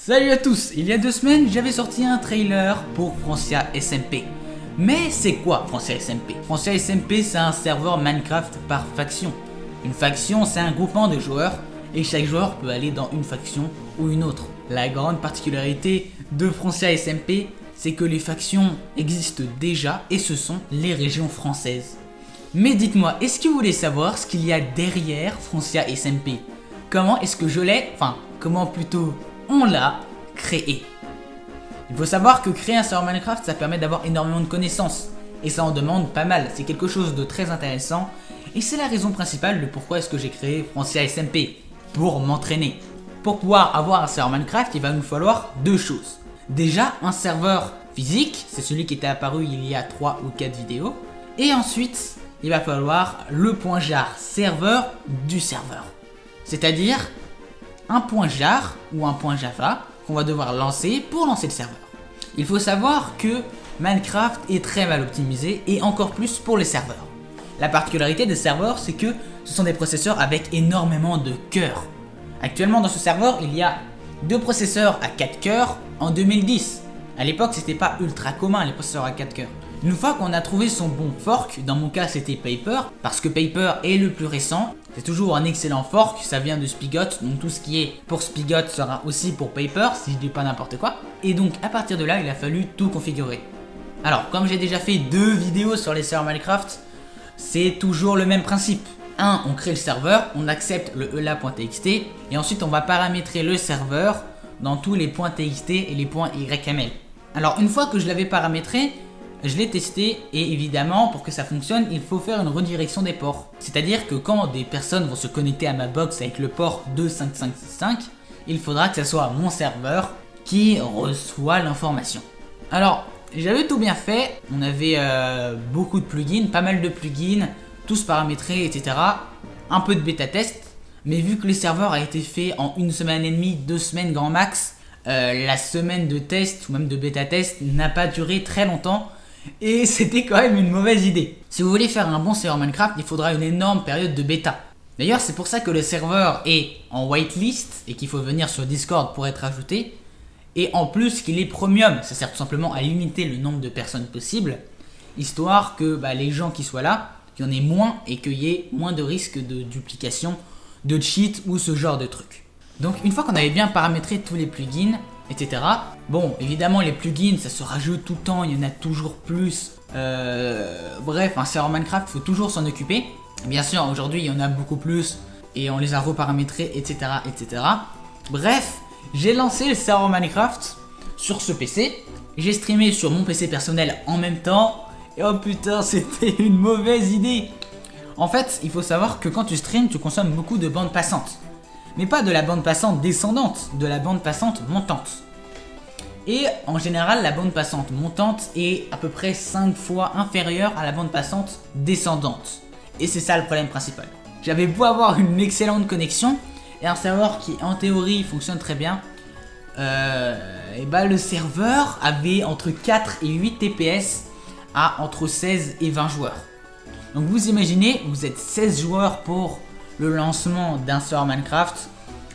Salut à tous, il y a 2 semaines j'avais sorti un trailer pour Francia SMP. Mais c'est quoi Francia SMP? Francia SMP c'est un serveur Minecraft par faction. Une faction c'est un groupement de joueurs et chaque joueur peut aller dans une faction ou une autre. La grande particularité de Francia SMP c'est que les factions existent déjà et ce sont les régions françaises. Mais dites-moi, est-ce que vous voulez savoir ce qu'il y a derrière Francia SMP? Comment est-ce que je l'ai, comment plutôt on l'a créé? Il faut savoir que créer un serveur Minecraft ça permet d'avoir énormément de connaissances et ça en demande pas mal, c'est quelque chose de très intéressant et c'est la raison principale de pourquoi est-ce que j'ai créé Francia SMP, pour m'entraîner. Pour pouvoir avoir un serveur Minecraft il va nous falloir 2 choses. Déjà un serveur physique, c'est celui qui était apparu il y a 3 ou 4 vidéos, et ensuite il va falloir le point jar serveur du serveur. C'est-à-dire un point jar ou un point Java qu'on va devoir lancer pour lancer le serveur. Il faut savoir que Minecraft est très mal optimisé et encore plus pour les serveurs. La particularité des serveurs c'est que ce sont des processeurs avec énormément de cœurs. Actuellement dans ce serveur il y a 2 processeurs à 4 cœurs en 2010. À l'époque c'était pas ultra commun les processeurs à 4 cœurs. Une fois qu'on a trouvé son bon fork, dans mon cas c'était Paper, parce que Paper est le plus récent, c'est toujours un excellent fork, ça vient de Spigot, donc tout ce qui est pour Spigot sera aussi pour Paper, si je dis pas n'importe quoi. Et donc à partir de là, il a fallu tout configurer. Alors, comme j'ai déjà fait 2 vidéos sur les serveurs Minecraft, c'est toujours le même principe. On crée le serveur, on accepte le ELA.txt, et ensuite on va paramétrer le serveur dans tous les points .txt et les points .yml. Alors une fois que je l'avais paramétré, je l'ai testé et évidemment pour que ça fonctionne il faut faire une redirection des ports. C'est-à-dire que quand des personnes vont se connecter à ma box avec le port 25565, il faudra que ce soit mon serveur qui reçoit l'information. Alors j'avais tout bien fait, on avait beaucoup de plugins, pas mal de plugins, tous paramétrés etc. Un peu de bêta test, mais vu que le serveur a été fait en 1 semaine et demie, 2 semaines grand max, la semaine de test ou même de bêta test n'a pas duré très longtemps. Et c'était quand même une mauvaise idée. Si vous voulez faire un bon serveur Minecraft, il faudra une énorme période de bêta. D'ailleurs, c'est pour ça que le serveur est en whitelist et qu'il faut venir sur Discord pour être ajouté. Et en plus qu'il est premium, ça sert tout simplement à limiter le nombre de personnes possible, histoire que les gens qui soient là, qu'il y en ait moins et qu'il y ait moins de risques de duplication, de cheat ou ce genre de trucs. Donc une fois qu'on avait bien paramétré tous les plugins, etc. Bon, évidemment les plugins ça se rajoute tout le temps, il y en a toujours plus. Bref, un serveur Minecraft, il faut toujours s'en occuper. Bien sûr, aujourd'hui il y en a beaucoup plus et on les a reparamétrés, etc. etc. Bref, j'ai lancé le serveur Minecraft sur ce PC. J'ai streamé sur mon PC personnel en même temps. Et oh putain, c'était une mauvaise idée. En fait, il faut savoir que quand tu streams, tu consommes beaucoup de bandes passantes. Mais pas de la bande passante descendante, de la bande passante montante. Et en général, la bande passante montante est à peu près 5 fois inférieure à la bande passante descendante. Et c'est ça le problème principal. J'avais beau avoir une excellente connexion et un serveur qui en théorie fonctionne très bien, le serveur avait entre 4 et 8 TPS à entre 16 et 20 joueurs. Donc vous imaginez, vous êtes 16 joueurs pour le lancement d'un serveur Minecraft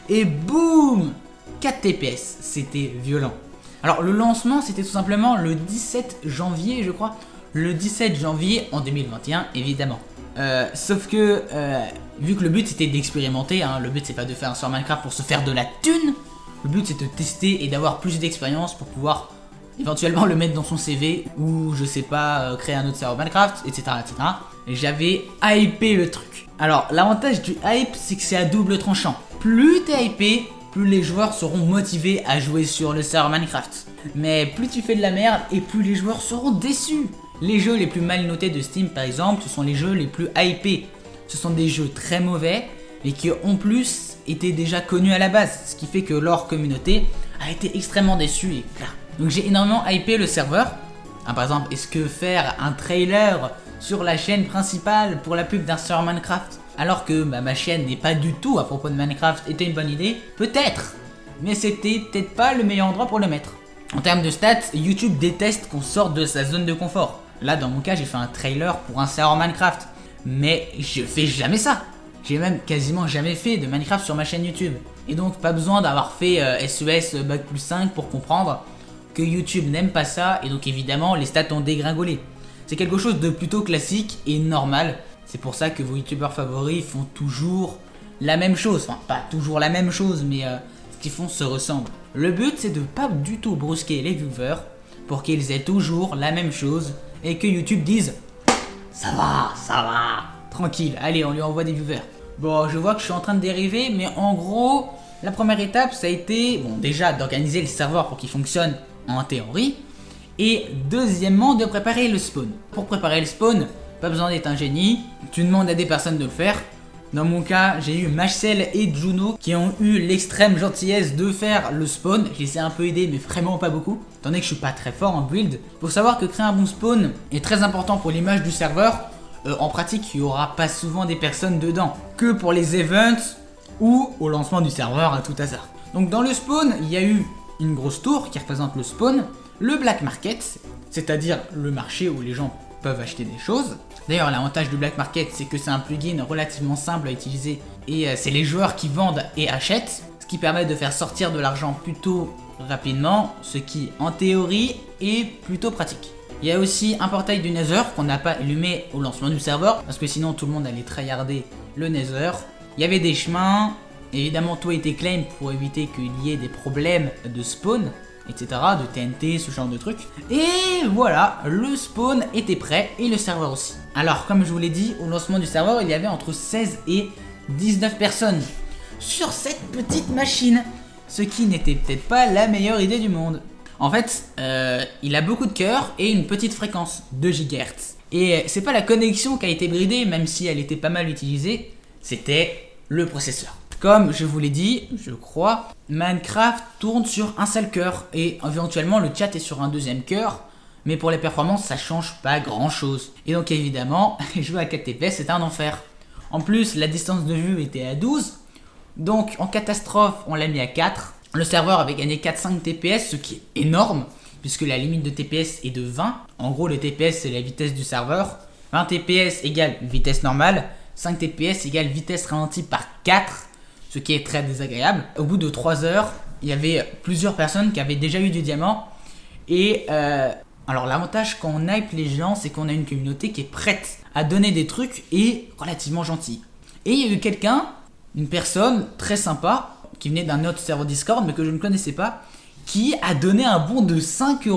et boum 4 TPS, c'était violent. Alors le lancement c'était tout simplement le 17 janvier je crois, le 17 janvier en 2021 évidemment. Sauf que vu que le but c'était d'expérimenter, le but c'est pas de faire un serveur Minecraft pour se faire de la thune, le but c'est de tester et d'avoir plus d'expérience pour pouvoir éventuellement le mettre dans son CV ou je sais pas créer un autre serveur Minecraft etc. etc. Et j'avais hypé le truc. Alors l'avantage du hype c'est que c'est à double tranchant. Plus t'es hypé, plus les joueurs seront motivés à jouer sur le serveur Minecraft. Mais plus tu fais de la merde et plus les joueurs seront déçus. Les jeux les plus mal notés de Steam par exemple, ce sont les jeux les plus hypés. Ce sont des jeux très mauvais et qui en plus étaient déjà connus à la base. Ce qui fait que leur communauté a été extrêmement déçue et voilà. Donc j'ai énormément hypé le serveur. Par exemple, est-ce que faire un trailer sur la chaîne principale pour la pub d'un serveur Minecraft alors que ma chaîne n'est pas du tout à propos de Minecraft était une bonne idée? Peut-être, mais c'était peut-être pas le meilleur endroit pour le mettre. En termes de stats, YouTube déteste qu'on sorte de sa zone de confort. Là dans mon cas j'ai fait un trailer pour un serveur Minecraft, mais je fais jamais ça. J'ai même quasiment jamais fait de Minecraft sur ma chaîne YouTube. Et donc pas besoin d'avoir fait SES Bac+5 pour comprendre que YouTube n'aime pas ça et donc évidemment les stats ont dégringolé. C'est quelque chose de plutôt classique et normal. C'est pour ça que vos youtubeurs favoris font toujours la même chose. Enfin pas toujours la même chose mais ce qu'ils font se ressemble. Le but c'est de pas du tout brusquer les viewers pour qu'ils aient toujours la même chose et que YouTube dise ça va, tranquille, allez on lui envoie des viewers. Bon, je vois que je suis en train de dériver, mais en gros, la première étape, ça a été, bon, déjà d'organiser le serveur pour qu'il fonctionne en théorie, et deuxièmement, de préparer le spawn. Pour préparer le spawn, pas besoin d'être un génie, tu demandes à des personnes de le faire. Dans mon cas, j'ai eu Machel et Juno qui ont eu l'extrême gentillesse de faire le spawn. Je les ai un peu aidés, mais vraiment pas beaucoup, étant donné que je suis pas très fort en build. Faut savoir que créer un bon spawn est très important pour l'image du serveur. En pratique, il n'y aura pas souvent des personnes dedans, que pour les events ou au lancement du serveur à tout hasard. Donc dans le spawn, il y a eu une grosse tour qui représente le spawn, le black market, c'est-à-dire le marché où les gens peuvent acheter des choses. D'ailleurs, l'avantage du black market, c'est que c'est un plugin relativement simple à utiliser et c'est les joueurs qui vendent et achètent, ce qui permet de faire sortir de l'argent plutôt rapidement, ce qui en théorie est plutôt pratique. Il y a aussi un portail du Nether qu'on n'a pas allumé au lancement du serveur parce que sinon tout le monde allait tryharder le Nether. Il y avait des chemins, évidemment tout a été claim pour éviter qu'il y ait des problèmes de spawn, etc. de TNT, ce genre de trucs. Et voilà, le spawn était prêt et le serveur aussi. Alors comme je vous l'ai dit, au lancement du serveur il y avait entre 16 et 19 personnes sur cette petite machine, ce qui n'était peut-être pas la meilleure idée du monde. En fait, il a beaucoup de cœur et une petite fréquence, 2 GHz. Et c'est pas la connexion qui a été bridée, même si elle était pas mal utilisée, c'était le processeur. Comme je vous l'ai dit, je crois, Minecraft tourne sur un seul cœur et éventuellement le chat est sur un deuxième cœur, mais pour les performances ça change pas grand chose. Et donc évidemment, jouer à 4 TPS c'est un enfer. En plus, la distance de vue était à 12, donc en catastrophe on l'a mis à 4. Le serveur avait gagné 4-5 TPS, ce qui est énorme, puisque la limite de TPS est de 20. En gros, le TPS, c'est la vitesse du serveur. 20 TPS égale vitesse normale, 5 TPS égale vitesse ralentie par 4, ce qui est très désagréable. Au bout de 3 heures, il y avait plusieurs personnes qui avaient déjà eu du diamant. Et alors l'avantage quand on hype les gens, c'est qu'on a une communauté qui est prête à donner des trucs et relativement gentille. Et il y a eu quelqu'un, une personne très sympa, qui venait d'un autre serveur Discord mais que je ne connaissais pas, qui a donné un bon de 5 €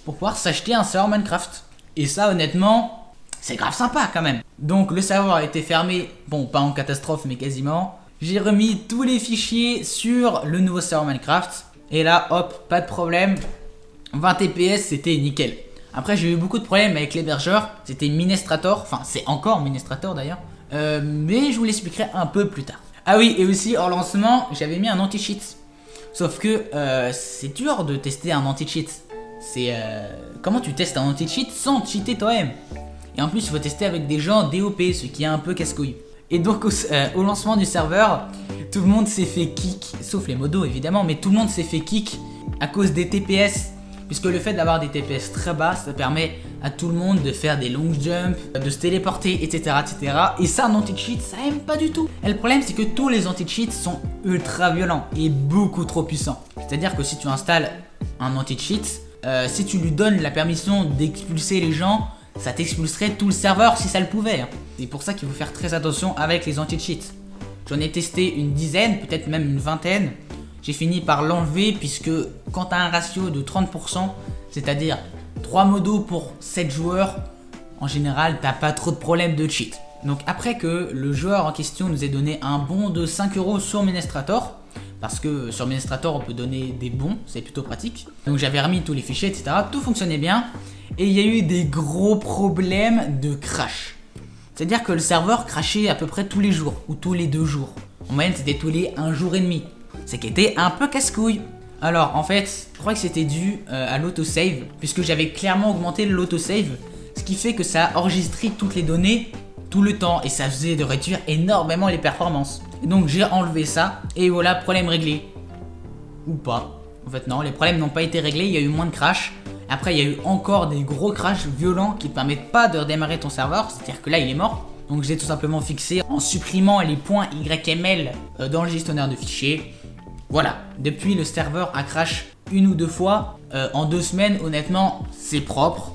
pour pouvoir s'acheter un serveur Minecraft. Et ça honnêtement, c'est grave sympa quand même. Donc le serveur a été fermé, bon pas en catastrophe mais quasiment. J'ai remis tous les fichiers sur le nouveau serveur Minecraft. Et là hop, pas de problème, 20 TPS c'était nickel. Après j'ai eu beaucoup de problèmes avec l'hébergeur, c'était Minestrator, enfin c'est encore Minestrator d'ailleurs. Mais je vous l'expliquerai un peu plus tard. Ah oui, et aussi hors lancement, j'avais mis un anti-cheat. Sauf que c'est dur de tester un anti-cheat. C'est comment tu testes un anti-cheat sans cheater toi-même. Et en plus, il faut tester avec des gens DOP, ce qui est un peu casse-couille. Et donc au lancement du serveur, tout le monde s'est fait kick, sauf les modos évidemment, mais tout le monde s'est fait kick à cause des TPS. Puisque le fait d'avoir des TPS très bas, ça permet à tout le monde de faire des long jumps, de se téléporter, etc. etc. Et ça, un anti-cheat, ça aime pas du tout. Et le problème, c'est que tous les anti-cheats sont ultra violents et beaucoup trop puissants. C'est-à-dire que si tu installes un anti-cheat, si tu lui donnes la permission d'expulser les gens, ça t'expulserait tout le serveur si ça le pouvait. C'est pour ça qu'il faut faire très attention avec les anti-cheats. J'en ai testé une dizaine, peut-être même une vingtaine. J'ai fini par l'enlever puisque quand tu as un ratio de 30%, c'est-à-dire 3 modos pour 7 joueurs, en général, t'as pas trop de problèmes de cheat. Donc après que le joueur en question nous ait donné un bon de 5 € sur Minestrator, parce que sur Minestrator on peut donner des bons, c'est plutôt pratique. Donc j'avais remis tous les fichiers, etc. Tout fonctionnait bien. Et il y a eu des gros problèmes de crash. C'est-à-dire que le serveur crashait à peu près tous les jours, ou tous les 2 jours. En moyenne c'était tous les 1 jour et demi. C'est qui était un peu casse-couille. Alors en fait, je crois que c'était dû à l'autosave, puisque j'avais clairement augmenté l'autosave, ce qui fait que ça a enregistré toutes les données tout le temps et ça faisait de réduire énormément les performances. Et donc j'ai enlevé ça et voilà, problème réglé. Ou pas. En fait non, les problèmes n'ont pas été réglés, il y a eu moins de crash. Après il y a eu encore des gros crashs violents qui ne permettent pas de redémarrer ton serveur, c'est-à-dire que là il est mort. Donc j'ai tout simplement fixé en supprimant les points YML dans le gestionnaire de fichiers. Voilà, depuis le serveur a crash une ou deux fois. En 2 semaines, honnêtement, c'est propre.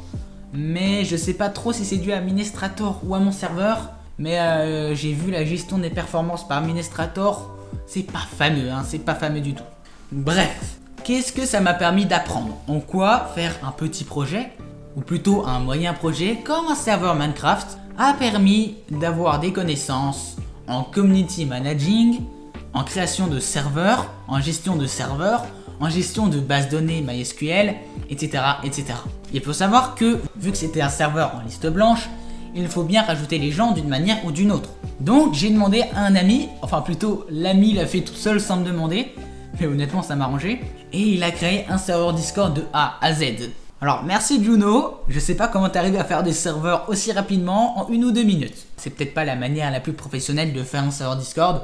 Mais je sais pas trop si c'est dû à Administrator ou à mon serveur. Mais j'ai vu la gestion des performances par Administrator. C'est pas fameux, hein, c'est pas fameux du tout. Bref, qu'est-ce que ça m'a permis d'apprendre? En quoi faire un petit projet, ou plutôt un moyen projet, comme un serveur Minecraft, a permis d'avoir des connaissances en community managing, en création de serveurs, en gestion de serveurs, en gestion de bases données MySQL, etc., etc. Il faut savoir que, vu que c'était un serveur en liste blanche, il faut bien rajouter les gens d'une manière ou d'une autre. Donc j'ai demandé à un ami, enfin plutôt l'ami l'a fait tout seul sans me demander, mais honnêtement ça m'a arrangé, et il a créé un serveur Discord de A à Z. Alors merci Juno, je sais pas comment t'es arrivé à faire des serveurs aussi rapidement en 1 ou 2 minutes. C'est peut-être pas la manière la plus professionnelle de faire un serveur Discord,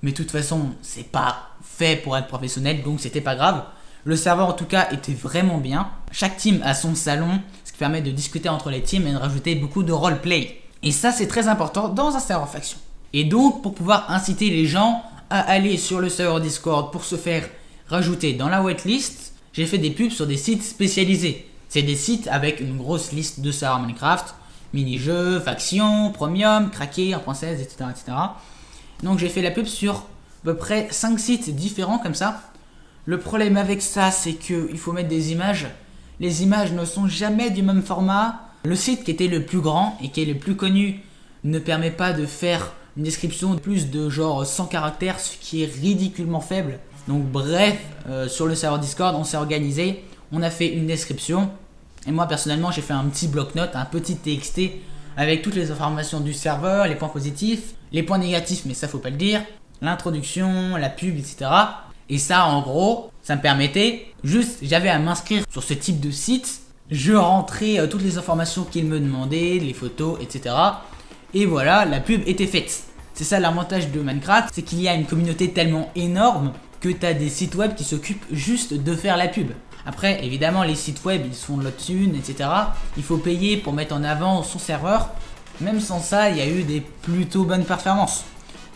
mais de toute façon c'est pas fait pour être professionnel, donc c'était pas grave. Le serveur en tout cas était vraiment bien. Chaque team a son salon, ce qui permet de discuter entre les teams et de rajouter beaucoup de roleplay. Et ça c'est très important dans un serveur faction. Et donc pour pouvoir inciter les gens à aller sur le serveur Discord pour se faire rajouter dans la waitlist, j'ai fait des pubs sur des sites spécialisés. C'est des sites avec une grosse liste de serveurs Minecraft, mini-jeux, factions, premium, craqué, 1.16, etc., etc. Donc j'ai fait la pub sur à peu près 5 sites différents comme ça. Le problème avec ça, c'est qu'il faut mettre des images. Les images ne sont jamais du même format. Le site qui était le plus grand et qui est le plus connu ne permet pas de faire une description de plus de genre 100 caractères, ce qui est ridiculement faible. Donc bref, sur le serveur Discord, on s'est organisé, on a fait une description. Et moi personnellement, j'ai fait un petit bloc-notes, un petit TXT avec toutes les informations du serveur, les points positifs, les points négatifs, mais ça faut pas le dire, l'introduction, la pub, etc. Et ça, en gros, ça me permettait, juste, j'avais à m'inscrire sur ce type de site, je rentrais toutes les informations qu'il me demandait, les photos, etc. Et voilà, la pub était faite. C'est ça l'avantage de Minecraft, c'est qu'il y a une communauté tellement énorme que tu as des sites web qui s'occupent juste de faire la pub. Après, évidemment, les sites web, ils se font de la thune, etc. Il faut payer pour mettre en avant son serveur. Même sans ça, il y a eu des plutôt bonnes performances.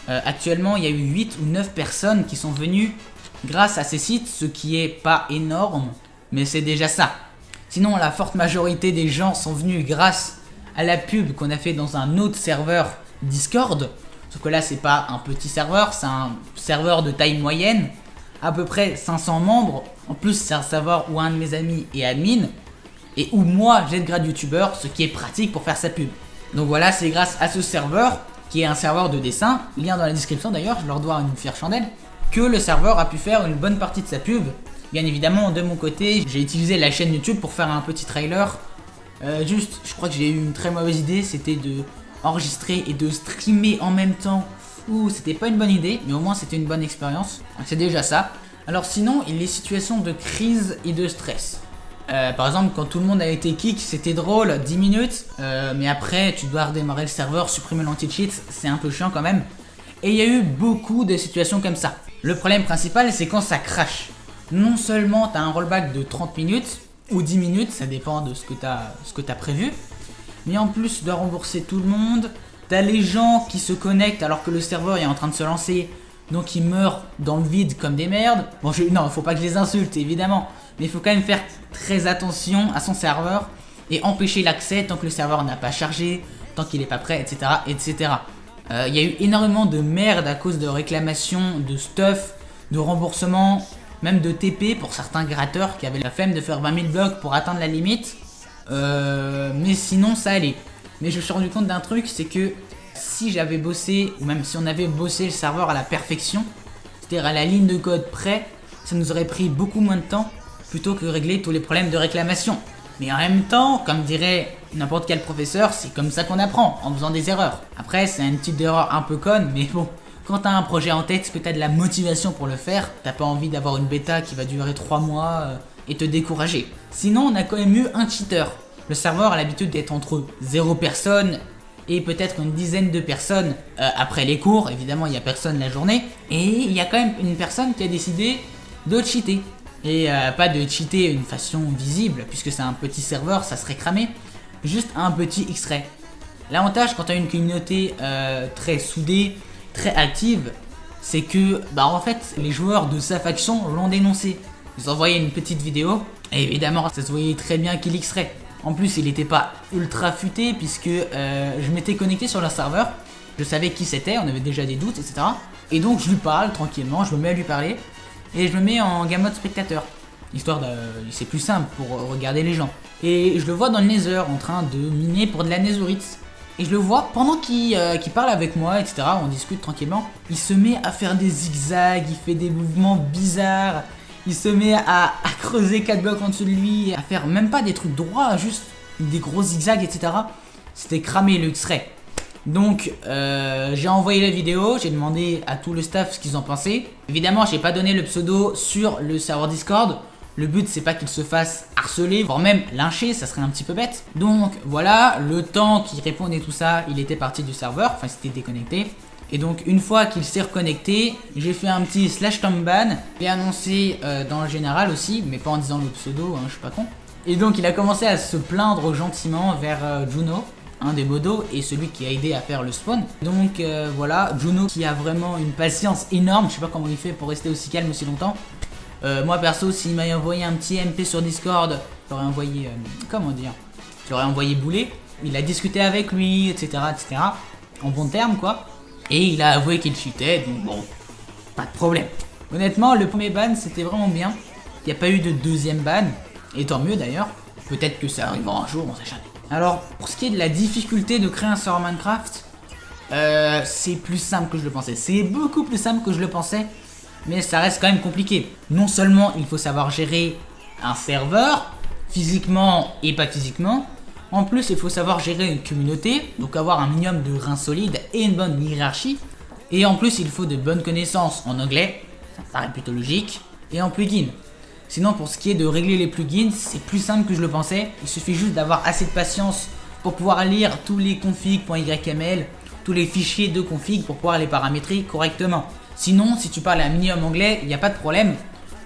Actuellement, il y a eu 8 ou 9 personnes qui sont venues grâce à ces sites, ce qui est pas énorme, mais c'est déjà ça. Sinon, la forte majorité des gens sont venus grâce à la pub qu'on a fait dans un autre serveur Discord. Sauf que là, c'est pas un petit serveur, c'est un serveur de taille moyenne, à peu près 500 membres. En plus, c'est un serveur où un de mes amis est admin, et où moi, j'ai le grade youtubeur, ce qui est pratique pour faire sa pub. Donc voilà, c'est grâce à ce serveur, qui est un serveur de dessin, lien dans la description d'ailleurs, je leur dois une fière chandelle, que le serveur a pu faire une bonne partie de sa pub. Bien évidemment, de mon côté, j'ai utilisé la chaîne YouTube pour faire un petit trailer. Juste, je crois que j'ai eu une très mauvaise idée, c'était de enregistrer et de streamer en même temps. Ouh, c'était pas une bonne idée, mais au moins c'était une bonne expérience. C'est déjà ça. Alors sinon, il y a les situations de crise et de stress. Par exemple, quand tout le monde a été kick, c'était drôle, 10 minutes, mais après, tu dois redémarrer le serveur, supprimer l'anti-cheat, c'est un peu chiant quand même. Et il y a eu beaucoup de situations comme ça. Le problème principal, c'est quand ça crash. Non seulement tu as un rollback de 30 minutes, ou 10 minutes, ça dépend de ce que tu as prévu, mais en plus, tu dois rembourser tout le monde. T'as les gens qui se connectent alors que le serveur est en train de se lancer, donc ils meurent dans le vide comme des merdes. Bon, non, faut pas que je les insulte évidemment, mais il faut quand même faire très attention à son serveur et empêcher l'accès tant que le serveur n'a pas chargé, tant qu'il n'est pas prêt, etc. etc. Il y a eu énormément de merde à cause de réclamations, de stuff, de remboursement, même de TP pour certains gratteurs qui avaient la flemme de faire 20 000 blocs pour atteindre la limite. Mais sinon ça allait. Mais je me suis rendu compte d'un truc, c'est que si j'avais bossé, ou même si on avait bossé le serveur à la perfection, c'est-à-dire à la ligne de code près, ça nous aurait pris beaucoup moins de temps, plutôt que régler tous les problèmes de réclamation. Mais en même temps, comme dirait n'importe quel professeur, c'est comme ça qu'on apprend, en faisant des erreurs. Après, c'est une petite erreur un peu conne, mais bon, quand t'as un projet en tête, que t'as de la motivation pour le faire, t'as pas envie d'avoir une bêta qui va durer 3 mois et te décourager. Sinon, on a quand même eu un cheater. Le serveur a l'habitude d'être entre 0 personnes et peut-être une dizaine de personnes après les cours. Évidemment, il n'y a personne la journée. Et il y a quand même une personne qui a décidé de cheater. Et pas de cheater une façon visible, puisque c'est un petit serveur, ça serait cramé. Juste un petit extrait. L'avantage quand tu as une communauté très soudée, très active, c'est que en fait les joueurs de sa faction l'ont dénoncé. Ils ont envoyé une petite vidéo et évidemment ça se voyait très bien qu'il X-Ray. En plus il n'était pas ultra futé puisque je m'étais connecté sur leur serveur, je savais qui c'était, on avait déjà des doutes, etc. Et donc je lui parle tranquillement, je me mets à lui parler et je me mets en game mode spectateur. Histoire de... c'est plus simple pour regarder les gens. Et je le vois dans le Nether en train de miner pour de la Netherite. Et je le vois pendant qu'il parle avec moi, etc. On discute tranquillement. Il se met à faire des zigzags, il fait des mouvements bizarres. Il se met à creuser 4 blocs en dessous de lui, à faire même pas des trucs droits, juste des gros zigzags, etc. C'était cramé le X-Ray. Donc j'ai envoyé la vidéo, j'ai demandé à tout le staff ce qu'ils en pensaient. Évidemment, j'ai pas donné le pseudo sur le serveur Discord. Le but c'est pas qu'il se fasse harceler, voire même lyncher, ça serait un petit peu bête. Donc voilà, le temps qu'il réponde et tout ça, il était parti du serveur, enfin il s'était déconnecté. Et donc une fois qu'il s'est reconnecté, j'ai fait un petit /ban, j'ai annoncé dans le général aussi, mais pas en disant le pseudo, hein, je suis pas con. Et donc il a commencé à se plaindre gentiment vers Juno, un des modos et celui qui a aidé à faire le spawn. Donc voilà, Juno qui a vraiment une patience énorme, je sais pas comment il fait pour rester aussi calme aussi longtemps. Moi perso, s'il m'a envoyé un petit MP sur Discord, je l'aurais envoyé, comment dire, je l'aurais envoyé bouler. Il a discuté avec lui, etc., etc. En bon terme quoi. Et il a avoué qu'il cheatait, donc bon, pas de problème. Honnêtement, le premier ban c'était vraiment bien. Il n'y a pas eu de deuxième ban, et tant mieux d'ailleurs. Peut-être que ça arrivera un jour, on sait jamais. Alors, pour ce qui est de la difficulté de créer un serveur Minecraft, c'est plus simple que je le pensais. C'est beaucoup plus simple que je le pensais. Mais ça reste quand même compliqué. Non seulement il faut savoir gérer un serveur, physiquement et pas physiquement, en plus il faut savoir gérer une communauté, donc avoir un minimum de reins solides et une bonne hiérarchie, et en plus il faut de bonnes connaissances en anglais, ça paraît plutôt logique, et en plugin. Sinon pour ce qui est de régler les plugins, c'est plus simple que je le pensais, il suffit juste d'avoir assez de patience pour pouvoir lire tous les configs.yml, tous les fichiers de config pour pouvoir les paramétrer correctement. Sinon, si tu parles un minimum anglais, il n'y a pas de problème.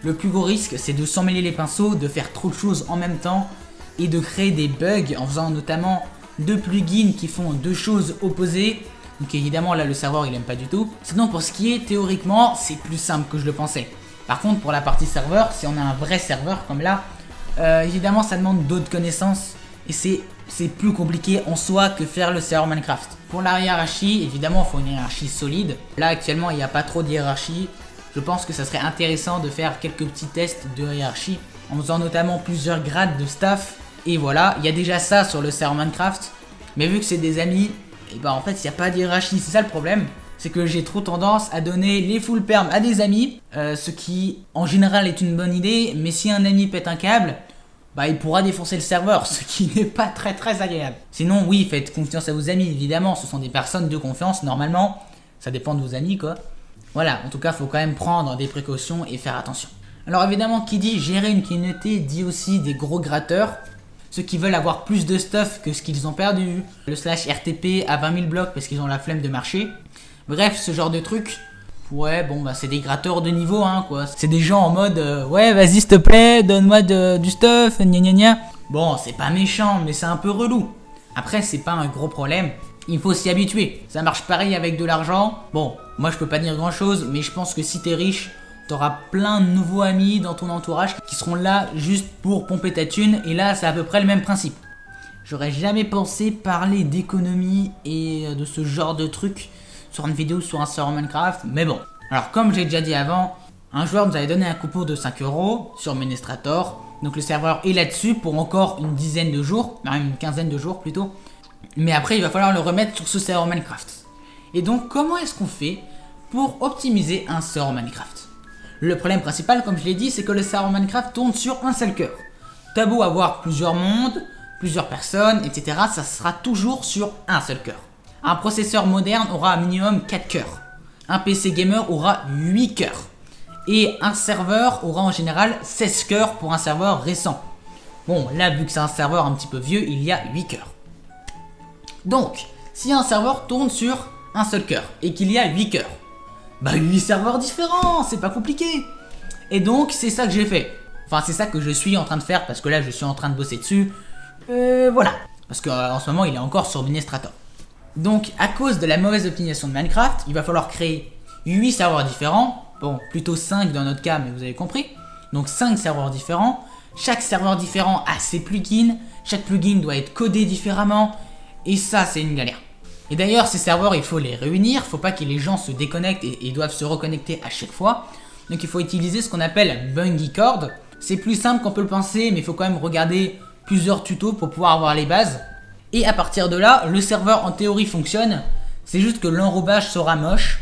Le plus gros risque, c'est de s'emmêler les pinceaux, de faire trop de choses en même temps et de créer des bugs en faisant notamment deux plugins qui font deux choses opposées. Donc évidemment, là, le serveur, il aime pas du tout. Sinon, pour ce qui est théoriquement, c'est plus simple que je le pensais. Par contre, pour la partie serveur, si on a un vrai serveur comme là, évidemment, ça demande d'autres connaissances et c'est plus compliqué en soi que faire le serveur Minecraft. Pour la hiérarchie, évidemment, il faut une hiérarchie solide. Là, actuellement, il n'y a pas trop de hiérarchie. Je pense que ça serait intéressant de faire quelques petits tests de hiérarchie en faisant notamment plusieurs grades de staff. Et voilà, il y a déjà ça sur le serveur Minecraft. Mais vu que c'est des amis, et en fait, il n'y a pas de hiérarchie. C'est ça le problème. C'est que j'ai trop tendance à donner les full perms à des amis. Ce qui, en général, est une bonne idée. Mais si un ami pète un câble, il pourra défoncer le serveur, ce qui n'est pas très agréable. Sinon, oui, faites confiance à vos amis, évidemment, ce sont des personnes de confiance, normalement, ça dépend de vos amis, quoi. Voilà, en tout cas, il faut quand même prendre des précautions et faire attention. Alors évidemment, qui dit gérer une communauté, dit aussi des gros gratteurs, ceux qui veulent avoir plus de stuff que ce qu'ils ont perdu, le /RTP à 20 000 blocs parce qu'ils ont la flemme de marcher, bref, ce genre de truc. Ouais, bon, c'est des gratteurs de niveau, hein, quoi. C'est des gens en mode, ouais, vas-y, s'il te plaît, donne-moi du stuff, gna gna gna. Bon, c'est pas méchant, mais c'est un peu relou. Après, c'est pas un gros problème. Il faut s'y habituer. Ça marche pareil avec de l'argent. Bon, moi, je peux pas dire grand-chose, mais je pense que si t'es riche, t'auras plein de nouveaux amis dans ton entourage qui seront là juste pour pomper ta thune. Et là, c'est à peu près le même principe. J'aurais jamais pensé parler d'économie et de ce genre de trucs sur une vidéo sur un serveur Minecraft, mais bon. Alors comme j'ai déjà dit avant, un joueur nous avait donné un coupon de 5 € sur Minestrator, donc le serveur est là-dessus pour encore une dizaine de jours, même une quinzaine de jours plutôt, mais après il va falloir le remettre sur ce serveur Minecraft. Et donc comment est-ce qu'on fait pour optimiser un serveur Minecraft? Le problème principal, comme je l'ai dit, c'est que le serveur Minecraft tourne sur un seul cœur. T'as beau avoir plusieurs mondes, plusieurs personnes, etc., ça sera toujours sur un seul cœur. Un processeur moderne aura un minimum 4 cœurs. Un PC gamer aura 8 cœurs. Et un serveur aura en général 16 cœurs pour un serveur récent. Bon, là, vu que c'est un serveur un petit peu vieux, il y a 8 cœurs. Donc, si un serveur tourne sur un seul cœur et qu'il y a 8 cœurs, 8 serveurs différents, c'est pas compliqué. Et donc, c'est ça que j'ai fait. Enfin, c'est ça que je suis en train de faire parce que là, je suis en train de bosser dessus. Voilà. Parce qu'en ce moment, il est encore sur Minestrator. Donc à cause de la mauvaise optimisation de Minecraft, il va falloir créer 8 serveurs différents, bon plutôt 5 dans notre cas mais vous avez compris, donc 5 serveurs différents, chaque serveur différent a ses plugins, chaque plugin doit être codé différemment, et ça c'est une galère. Et d'ailleurs ces serveurs il faut les réunir, faut pas que les gens se déconnectent et doivent se reconnecter à chaque fois, donc il faut utiliser ce qu'on appelle BungyCord. C'est plus simple qu'on peut le penser mais il faut quand même regarder plusieurs tutos pour pouvoir avoir les bases. Et à partir de là, le serveur en théorie fonctionne, c'est juste que l'enrobage sera moche,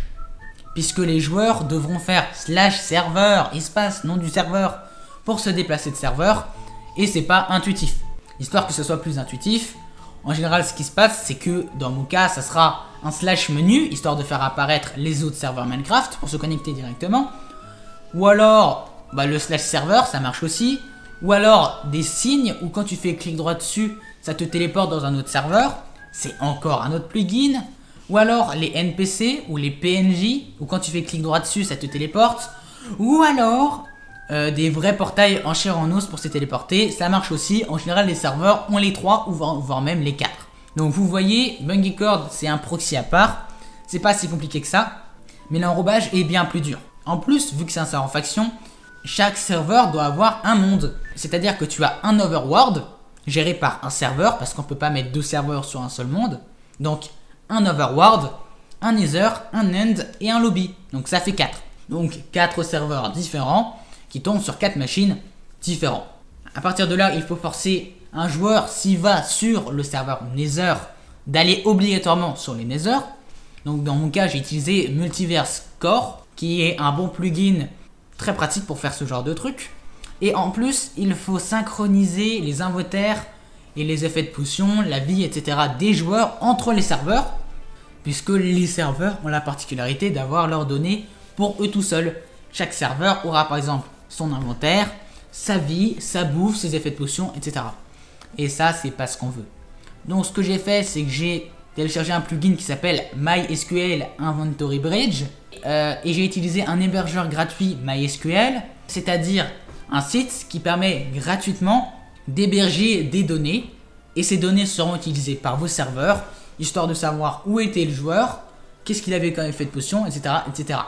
puisque les joueurs devront faire /serveur, espace, nom du serveur, pour se déplacer de serveur, et c'est pas intuitif. Histoire que ce soit plus intuitif, en général ce qui se passe, c'est que dans mon cas, ça sera un /menu, histoire de faire apparaître les autres serveurs Minecraft, pour se connecter directement, ou alors le /serveur, ça marche aussi, ou alors des signes où quand tu fais clic droit dessus, ça te téléporte dans un autre serveur, c'est encore un autre plugin, ou alors les NPC ou les PNJ, où quand tu fais clic droit dessus, ça te téléporte, ou alors des vrais portails en chair en os pour se téléporter, ça marche aussi, en général les serveurs ont les 3 ou voire même les 4. Donc vous voyez, BungyCord c'est un proxy à part, c'est pas si compliqué que ça, mais l'enrobage est bien plus dur. En plus, vu que c'est un serveur en faction, chaque serveur doit avoir un monde, c'est-à-dire que tu as un overworld, géré par un serveur, parce qu'on peut pas mettre 2 serveurs sur un seul monde. Donc, un overworld, un nether, un end et un lobby. Donc ça fait 4. Donc 4 serveurs différents qui tombent sur 4 machines différents. À partir de là, il faut forcer un joueur, s'il va sur le serveur nether, d'aller obligatoirement sur les nether. Donc dans mon cas, j'ai utilisé Multiverse Core, qui est un bon plugin très pratique pour faire ce genre de truc. Et en plus, il faut synchroniser les inventaires et les effets de potion, la vie, etc. des joueurs entre les serveurs, puisque les serveurs ont la particularité d'avoir leurs données pour eux tout seuls. Chaque serveur aura par exemple son inventaire, sa vie, sa bouffe, ses effets de potion, etc. Et ça, c'est pas ce qu'on veut. Donc ce que j'ai fait, c'est que j'ai téléchargé un plugin qui s'appelle MySQL Inventory Bridge, et j'ai utilisé un hébergeur gratuit MySQL, c'est-à-dire un site qui permet gratuitement d'héberger des données, et ces données seront utilisées par vos serveurs, histoire de savoir où était le joueur, qu'est-ce qu'il avait comme effet de potion, etc., etc.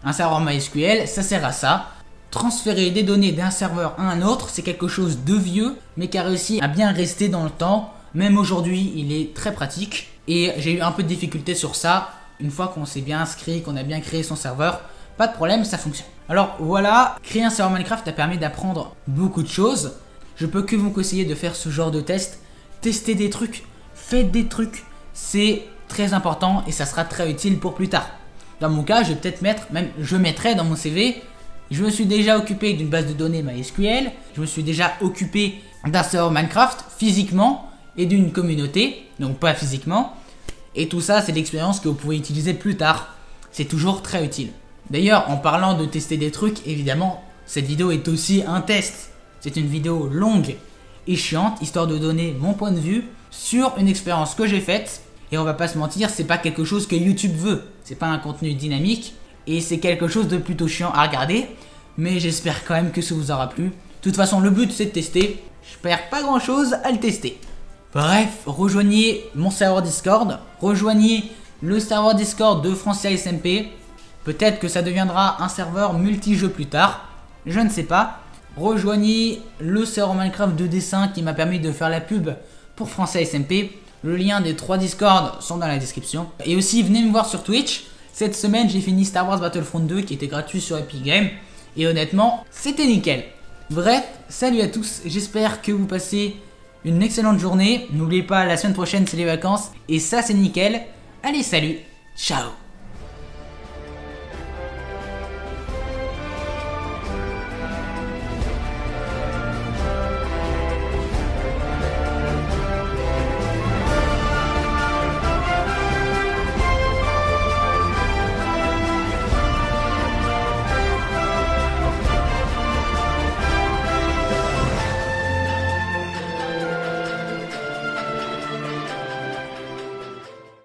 Un serveur MySQL, ça sert à ça. Transférer des données d'un serveur à un autre, c'est quelque chose de vieux, mais qui a réussi à bien rester dans le temps. Même aujourd'hui, il est très pratique, et j'ai eu un peu de difficulté sur ça. Une fois qu'on s'est bien inscrit, qu'on a bien créé son serveur, pas de problème, ça fonctionne. Alors voilà, créer un serveur Minecraft a permis d'apprendre beaucoup de choses. Je peux que vous conseiller de faire ce genre de test. Testez des trucs, faites des trucs. C'est très important et ça sera très utile pour plus tard. Dans mon cas, je vais peut-être mettre, même je mettrai dans mon CV, je me suis déjà occupé d'une base de données MySQL, je me suis déjà occupé d'un serveur Minecraft physiquement et d'une communauté, donc pas physiquement. Et tout ça, c'est l'expérience que vous pouvez utiliser plus tard. C'est toujours très utile. D'ailleurs, en parlant de tester des trucs, évidemment, cette vidéo est aussi un test. C'est une vidéo longue et chiante, histoire de donner mon point de vue sur une expérience que j'ai faite. Et on va pas se mentir, c'est pas quelque chose que YouTube veut. C'est pas un contenu dynamique et c'est quelque chose de plutôt chiant à regarder. Mais j'espère quand même que ça vous aura plu. De toute façon, le but c'est de tester. Je perds pas grand chose à le tester. Bref, rejoignez mon serveur Discord, rejoignez le serveur Discord de Francia SMP. Peut-être que ça deviendra un serveur multi-jeu plus tard, je ne sais pas. Rejoignez le serveur Minecraft de dessin qui m'a permis de faire la pub pour Francia SMP. Le lien des 3 Discord sont dans la description. Et aussi, venez me voir sur Twitch. Cette semaine, j'ai fini Star Wars Battlefront 2 qui était gratuit sur Epic Games. Et honnêtement, c'était nickel. Bref, salut à tous, j'espère que vous passez une excellente journée. N'oubliez pas, la semaine prochaine, c'est les vacances. Et ça, c'est nickel. Allez, salut, ciao.